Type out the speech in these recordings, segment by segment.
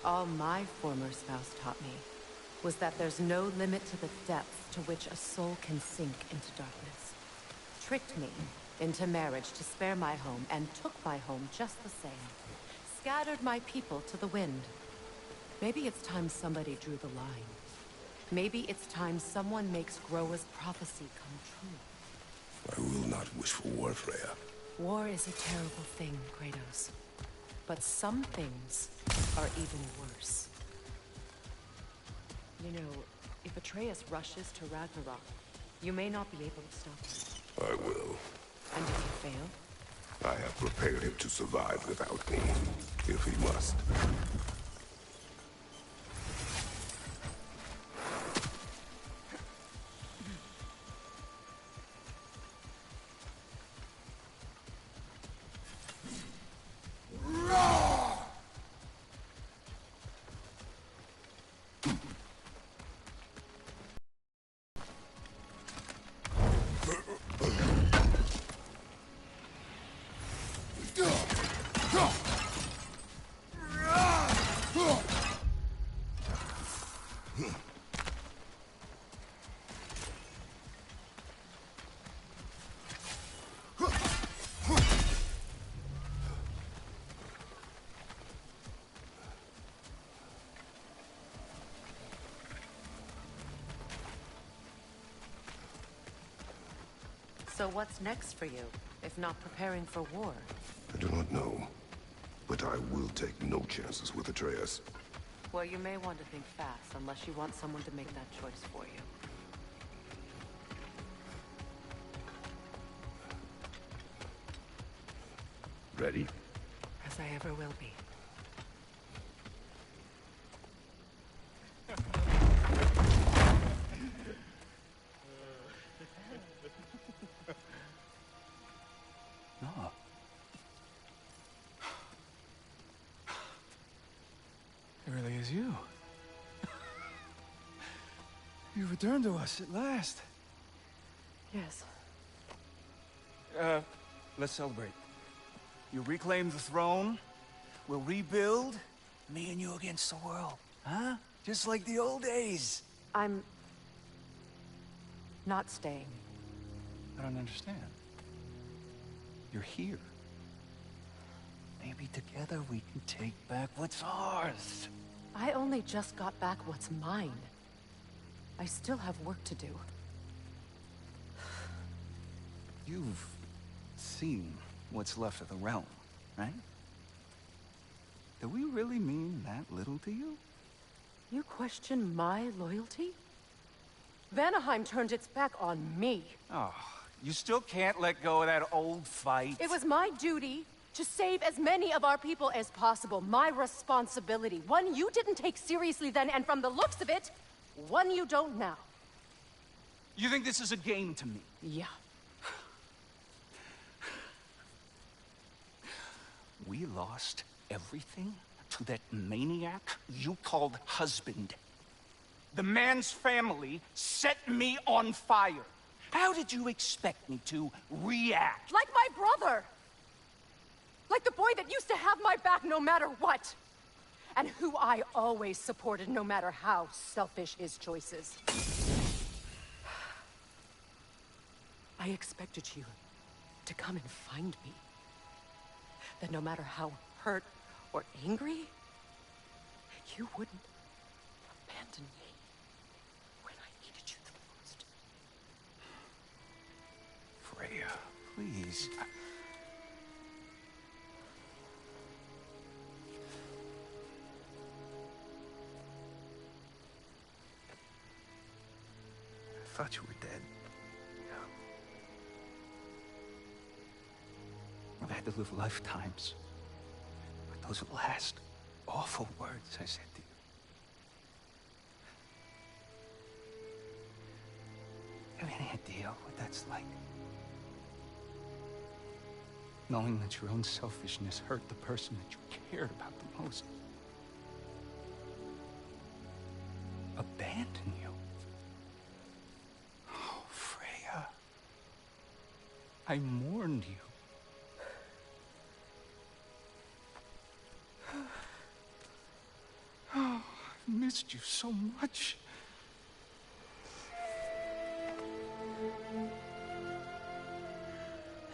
All my former spouse taught me was that there's no limit to the depth to which a soul can sink into darkness. Tricked me into marriage to spare my home, and took my home just the same. Scattered my people to the wind. Maybe it's time somebody drew the line. Maybe it's time someone makes Groa's prophecy come true. I will not wish for war, Freya. War is a terrible thing, Kratos. But some things are even worse. You know, if Atreus rushes to Ragnarok, you may not be able to stop him. I will. And if you fail? I have prepared him to survive without me, if he must. So what's next for you, if not preparing for war? I do not know, but I will take no chances with Atreus. Well, you may want to think fast, unless you want someone to make that choice for you. Ready? As I ever will be. No. It really is you. You've returned to us at last. Yes. Let's celebrate. You reclaim the throne, we'll rebuild, me and you against the world. Huh? Just like the old days. I'm... not staying. I don't understand. You're here. Maybe together we can take back what's ours. I only just got back what's mine. I still have work to do. You've seen what's left of the realm, right? Do we really mean that little to you? You question my loyalty? Vanaheim turned its back on me. Oh, you still can't let go of that old fight. It was my duty to save as many of our people as possible. My responsibility. One you didn't take seriously then, and from the looks of it, one you don't now. You think this is a game to me? Yeah. We lost everything to that maniac you called husband. The man's family set me on fire. How did you expect me to react? Like my brother! Like the boy that used to have my back no matter what! And who I always supported no matter how selfish his choices. I expected you to come and find me. That no matter how hurt or angry, you wouldn't abandon me when I needed you the most. Freya, please. I thought you were dead. I've had to live lifetimes with those last awful words I said to you. You have any idea what that's like? Knowing that your own selfishness hurt the person that you cared about the most. Abandon you. Oh, Freya. I mourned you. missed you so much.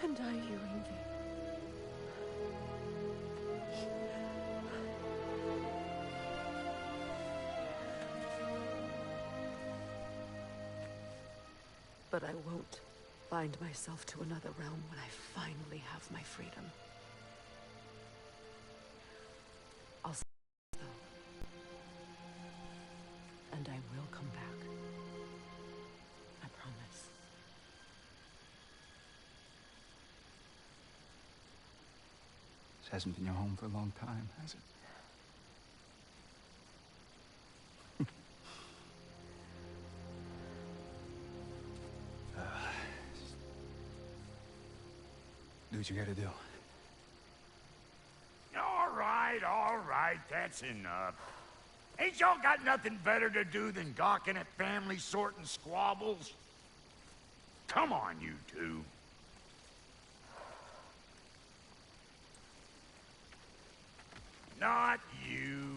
And I you, Ingvi. But I won't bind myself to another realm when I finally have my freedom. I'll stay, though. And I will come back. I promise. This hasn't been your home for a long time, has it? Do what you gotta do. All right, that's enough. Ain't y'all got nothing better to do than gawking at family sorting squabbles? Come on, you two. Not you.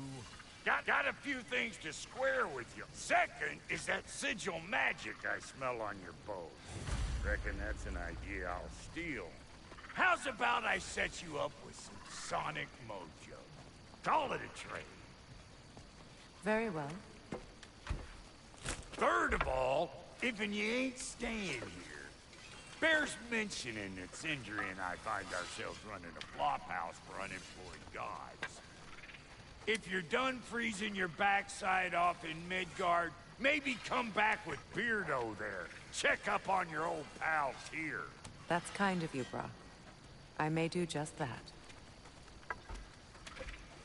Got a few things to square with you. Second is that sigil magic I smell on your bow. Reckon that's an idea I'll steal. How's about I set you up with some sonic mojo? Call it a trade. Very well. Third of all, if you ain't staying here, bears mentioning that Sindri and I find ourselves running a flop house for unemployed gods. If you're done freezing your backside off in Midgard, maybe come back with Beardo there. Check up on your old pals here. That's kind of you, Brock. I may do just that.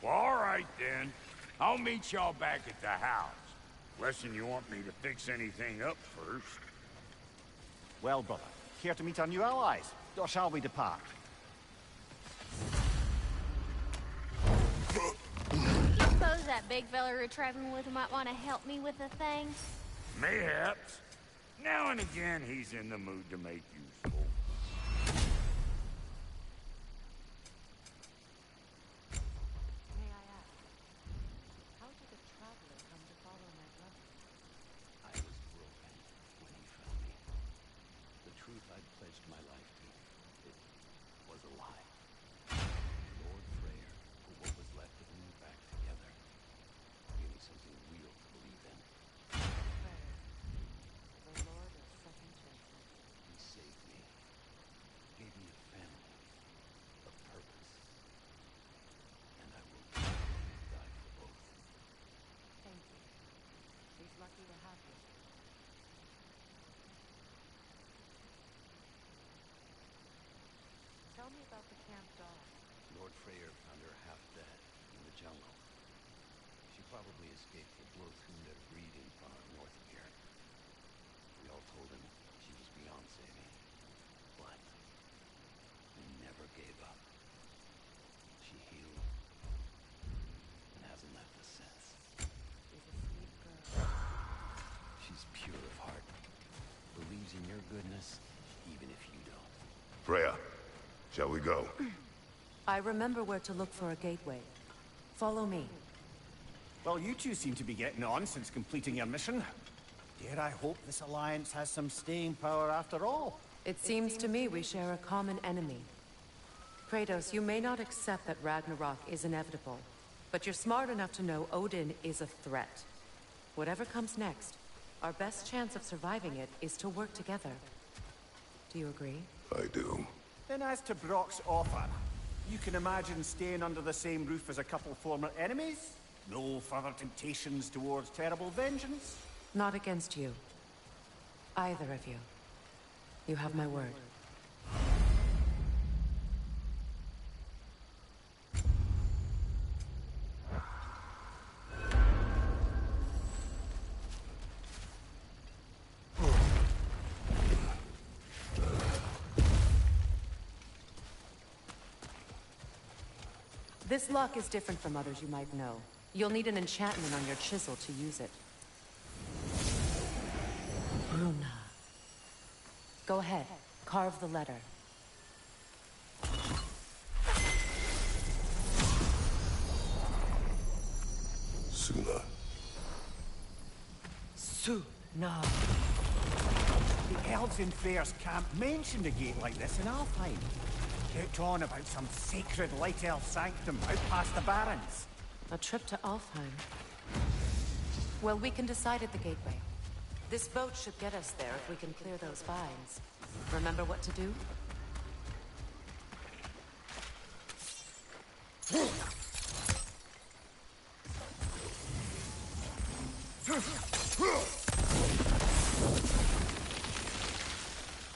Well, all right then. I'll meet y'all back at the house. Lesson you want me to fix anything up first. Well, brother, care to meet our new allies? Or shall we depart? Suppose that big fella we're traveling with might want to help me with a thing? Mayhaps. Now and again, he's in the mood to make useful. May I ask, how did a traveler come to follow my brother? I was broken when he found me. The truth I'd pledged my life to, it was a lie. Lord Freyr put what was left of me back together. Gave me something real to believe in. Prayer. The Lord of second chances. He saved me. Gave me a family. A purpose. And I will die for both. Thank you. He's lucky to have you. Tell me about the camp dog. Lord Freyr found her half dead in the jungle. She probably escaped the Blothunda breeding farm north of here. We all told him she was beyond saving. But we never gave up. She healed and hasn't left us since. She's a sweet girl. She's pure of heart. Believes in your goodness, even if you don't. Freya, shall we go? I remember where to look for a gateway. Follow me. Well, you two seem to be getting on since completing your mission. Dare I hope this alliance has some staying power after all? It seems to me we share a common enemy. Kratos, you may not accept that Ragnarok is inevitable, but you're smart enough to know Odin is a threat. Whatever comes next, our best chance of surviving it is to work together. Do you agree? I do. Then as to Brock's offer, you can imagine staying under the same roof as a couple former enemies? No further temptations towards terrible vengeance? Not against you. Either of you. You have my word. This lock is different from others you might know. You'll need an enchantment on your chisel to use it. Bruna. Go ahead. Carve the letter. Suna. No. The elves in Fair's camp mentioned a gate like this in Alfheim. Kept on about some sacred light elf sanctum out past the Barrens. A trip to Alfheim. Well, we can decide at the gateway. This boat should get us there if we can clear those vines. Remember what to do?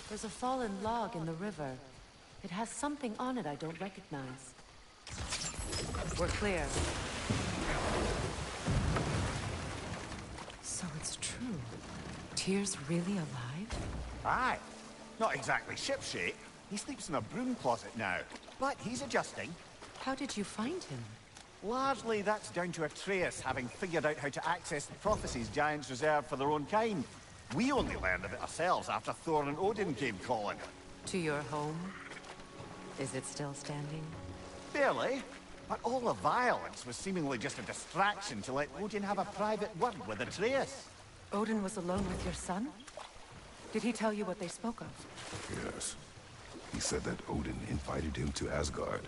There's a fallen log in the river. It has something on it I don't recognize. We're clear. So it's true. Tyr's really alive? Aye. Not exactly shipshape. He sleeps in a broom closet now. But he's adjusting. How did you find him? Largely, that's down to Atreus having figured out how to access the prophecies giants reserve for their own kind. We only learned of it ourselves after Thor and Odin came calling. To your home? Is it still standing? Barely. But all the violence was seemingly just a distraction to let Odin have a private word with Atreus. Odin was alone with your son? Did he tell you what they spoke of? Yes. He said that Odin invited him to Asgard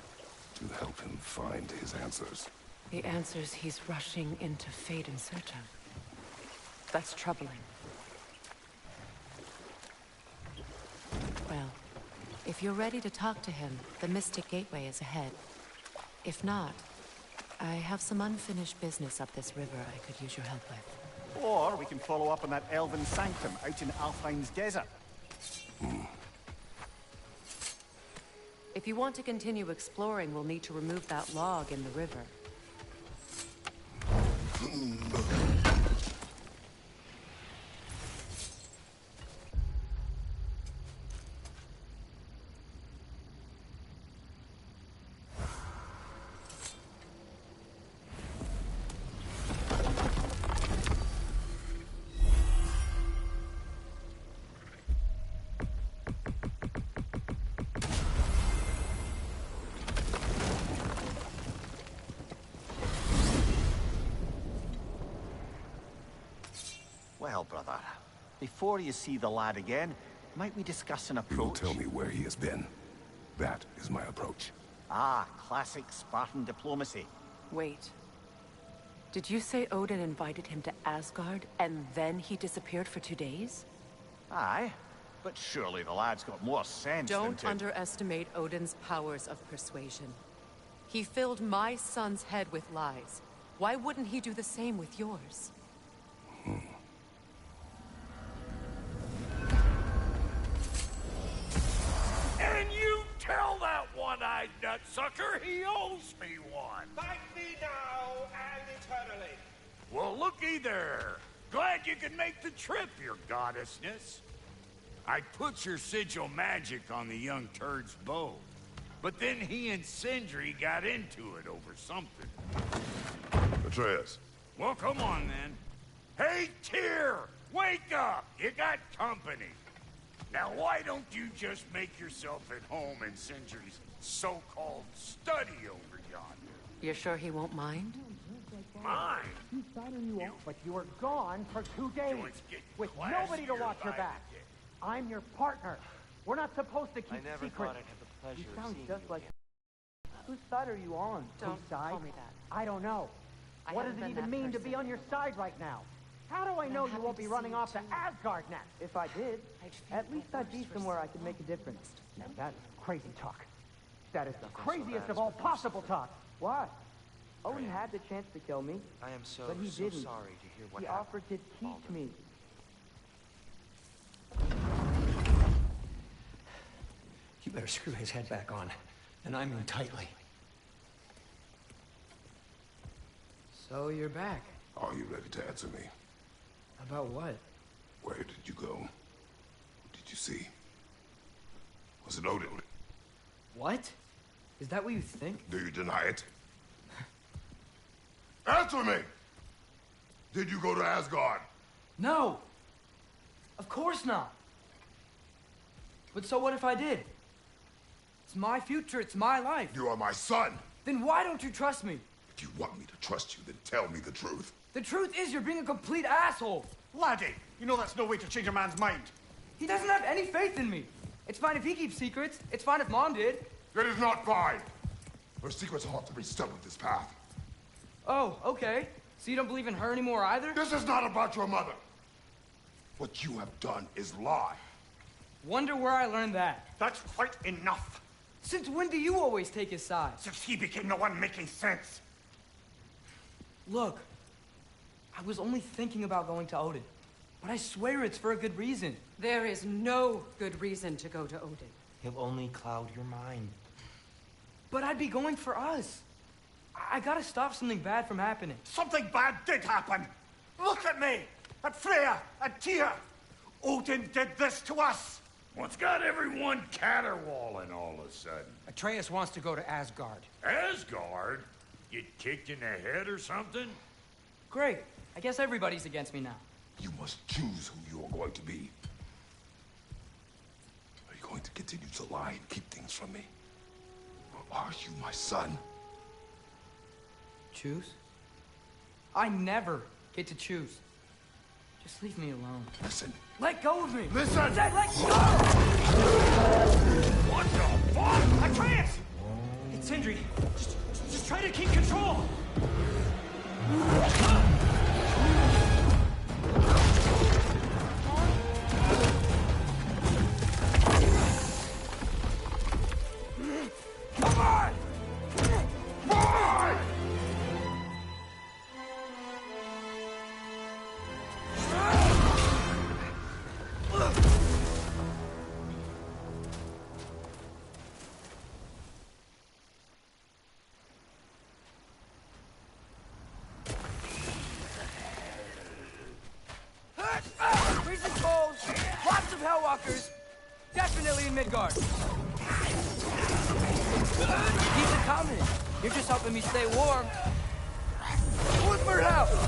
to help him find his answers. The answers he's rushing into fate in search of. That's troubling. Well, if you're ready to talk to him, the Mystic Gateway is ahead. If not, I have some unfinished business up this river I could use your help with. Or we can follow up on that elven sanctum out in Alfheim's desert. If you want to continue exploring, we'll need to remove that log in the river. Well, brother, before you see the lad again, might we discuss an You will approach? tell me where he has been. That is my approach. Ah, classic Spartan diplomacy. Wait. Did you say Odin invited him to Asgard, and then he disappeared for 2 days? Aye, but surely the lad's got more sense than Don't to... underestimate Odin's powers of persuasion. He filled my son's head with lies. Why wouldn't he do the same with yours? And you tell that one-eyed nutsucker he owes me one. Fight me now and eternally. Well, looky there. Glad you could make the trip, your goddessness. I put your sigil magic on the young turd's bow. But then he and Sindri got into it over something. Atreus. Well, come on, then. Hey, Tyr! Wake up! You got company. Now, why don't you just make yourself at home in Sindri's so-called study over yonder? You're sure he won't mind? Mine? He started you off, but you were gone for 2 days, It's getting with nobody to classier watch your by back. the day. I'm your partner. We're not supposed to keep I never secrets. thought I'd have the pleasure You of sound seeing just you like... again. Whose side are you on? Don't Whose side? call me that. I don't know. I What does haven't it been even that mean to person be on in your a long side right now? How do I And know I'm you happy won't to be see running you off to too. Asgard next? If I did, I'd feel at least my I'd be worst somewhere I resentment could make a difference. Now most. that is crazy talk. That is the Nothing so craziest bad of as all what you possible said. talk. Why? Odin Freya. had the chance to kill me, I am so, but he so didn't. sorry to hear what He happened. offered to teach Baldur. me. You better screw his head back on, and I mean tightly. So you're back. Are you ready to answer me? About what? Where did you go? Who did you see? Was it Odin? What? Is that what you think? Do you deny it? Answer me! Did you go to Asgard? No! Of course not! But so what if I did? It's my future, it's my life. You are my son! Then why don't you trust me? If you want me to trust you, then tell me the truth. The truth is you're being a complete asshole. Laddie, You know that's no way to change a man's mind. He doesn't have any faith in me. It's fine if he keeps secrets. It's fine if Mom did. It is not fine. Her secrets ought to be stuck with this path. Oh, okay. So you don't believe in her anymore either? This is not about your mother. What you have done is lie. Wonder where I learned that. That's quite enough. Since when do you always take his side? Since he became the one making sense. Look, I was only thinking about going to Odin. But I swear it's for a good reason. There is no good reason to go to Odin. He'll only cloud your mind. But I'd be going for us. I gotta stop something bad from happening. Something bad did happen. Look at me, at Freya, at Tyr. Odin did this to us. What's got everyone caterwauling all of a sudden? Atreus wants to go to Asgard. Asgard? Get kicked in the head or something? Great. I guess everybody's against me now. You must choose who you are going to be. Are you going to continue to lie and keep things from me? Or are you my son? Choose? I never get to choose. Just leave me alone. Listen. Let go of me! Listen! I said let go! What the fuck? Atreus! It's Sindri. Just try to keep control! Come on! Boy! Freezing cold, lots of Hellwalkers, definitely in Midgard. Keep it coming. You're just helping me stay warm. Woodford House!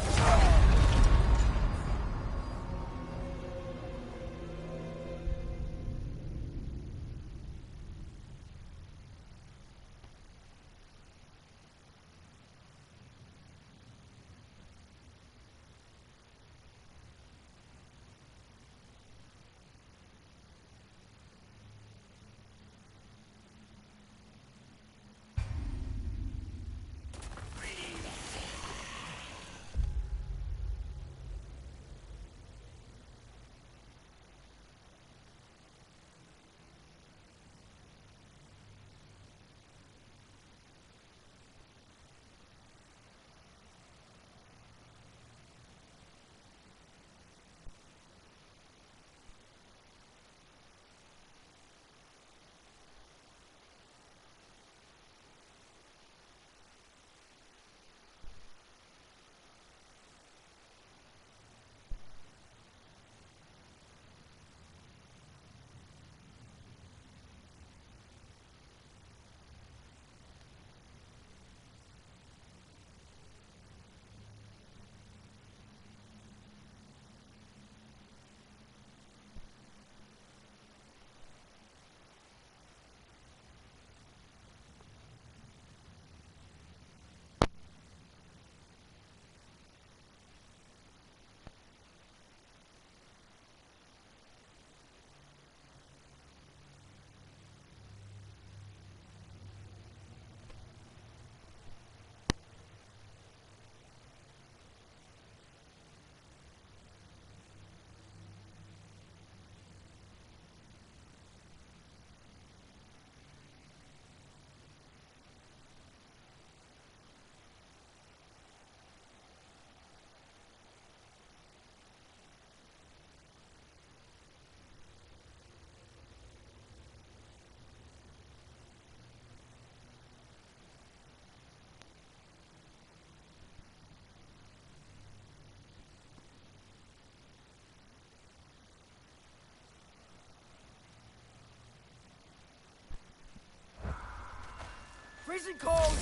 Freezing cold,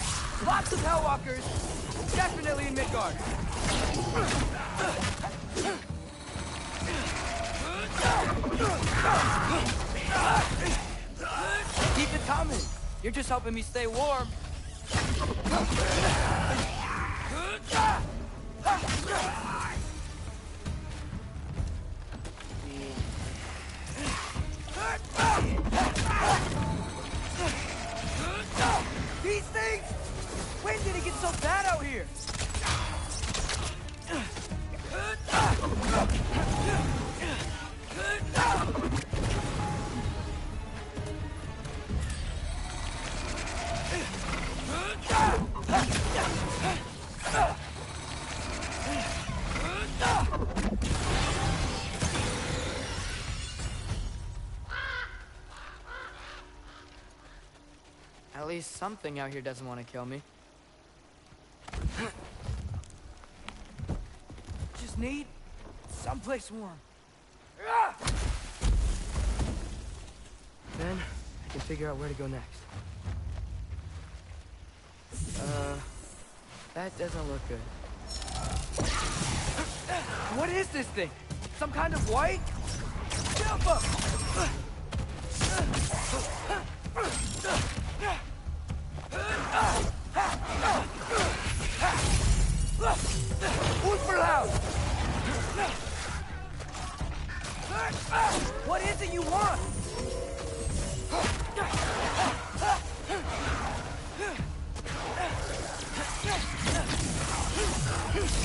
lots of Hellwalkers, definitely in Midgard. Keep it coming. You're just helping me stay warm. These things? When did it get so bad out here? At least something out here doesn't want to kill me. Just need someplace warm. Then I can figure out where to go next. That doesn't look good. What is this thing? Some kind of white? Jump up! What is it you want?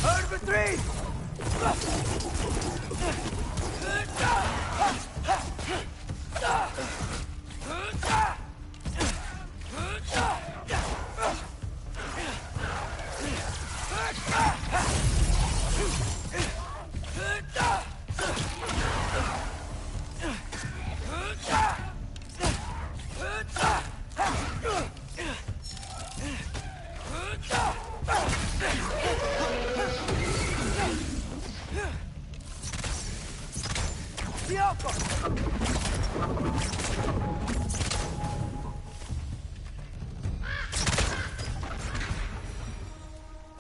Heard for three!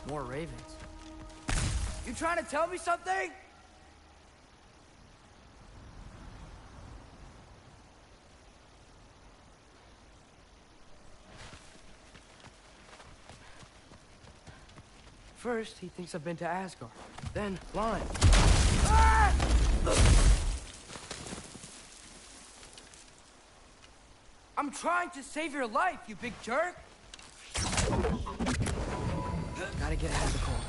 More ravens. You trying to tell me something? First, he thinks I've been to Asgard. Then, Lyme. I'm trying to save your life, you big jerk! Gotta get ahead of the cold.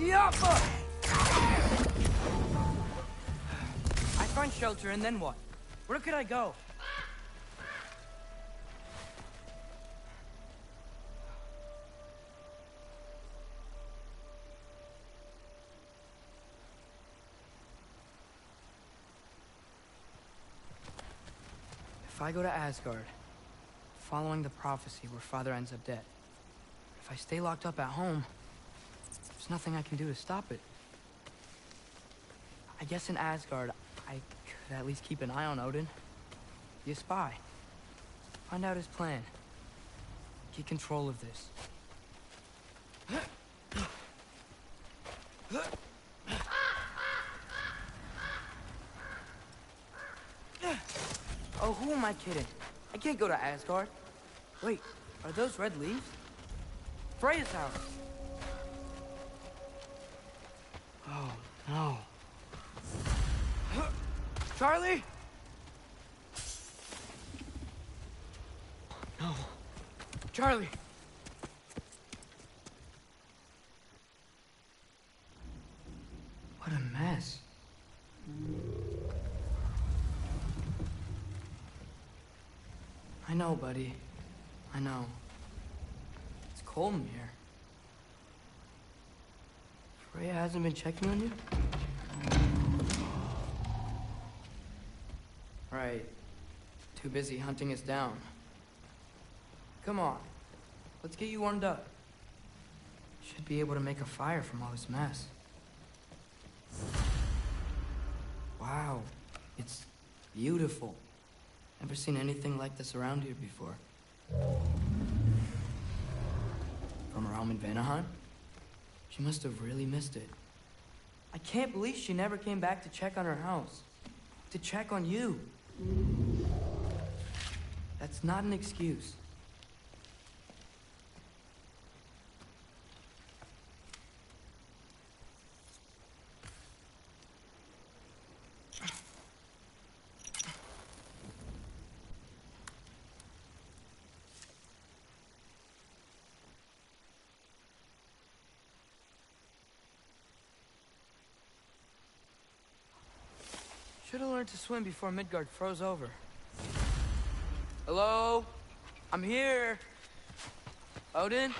Yappa! I find shelter, and then what? Where could I go? If I go to Asgard, following the prophecy where Father ends up dead, if I stay locked up at home, there's nothing I can do to stop it. I guess in Asgard, I could at least keep an eye on Odin. Be a spy. Find out his plan. Get control of this. Oh, who am I kidding? I can't go to Asgard. Wait, are those red leaves? Freya's house. Oh, no. Charlie? No. Charlie! What a mess. I know, buddy. I know. It's cold in here. Freya hasn't been checking on you? Right. Too busy hunting us down. Come on. Let's get you warmed up. Should be able to make a fire from all this mess. Wow. It's beautiful. Never seen anything like this around here before. From her home in Vanaheim? She must have really missed it. I can't believe she never came back to check on her house. To check on you. That's not an excuse. Should have learned to swim before Midgard froze over. Hello? I'm here. Odin?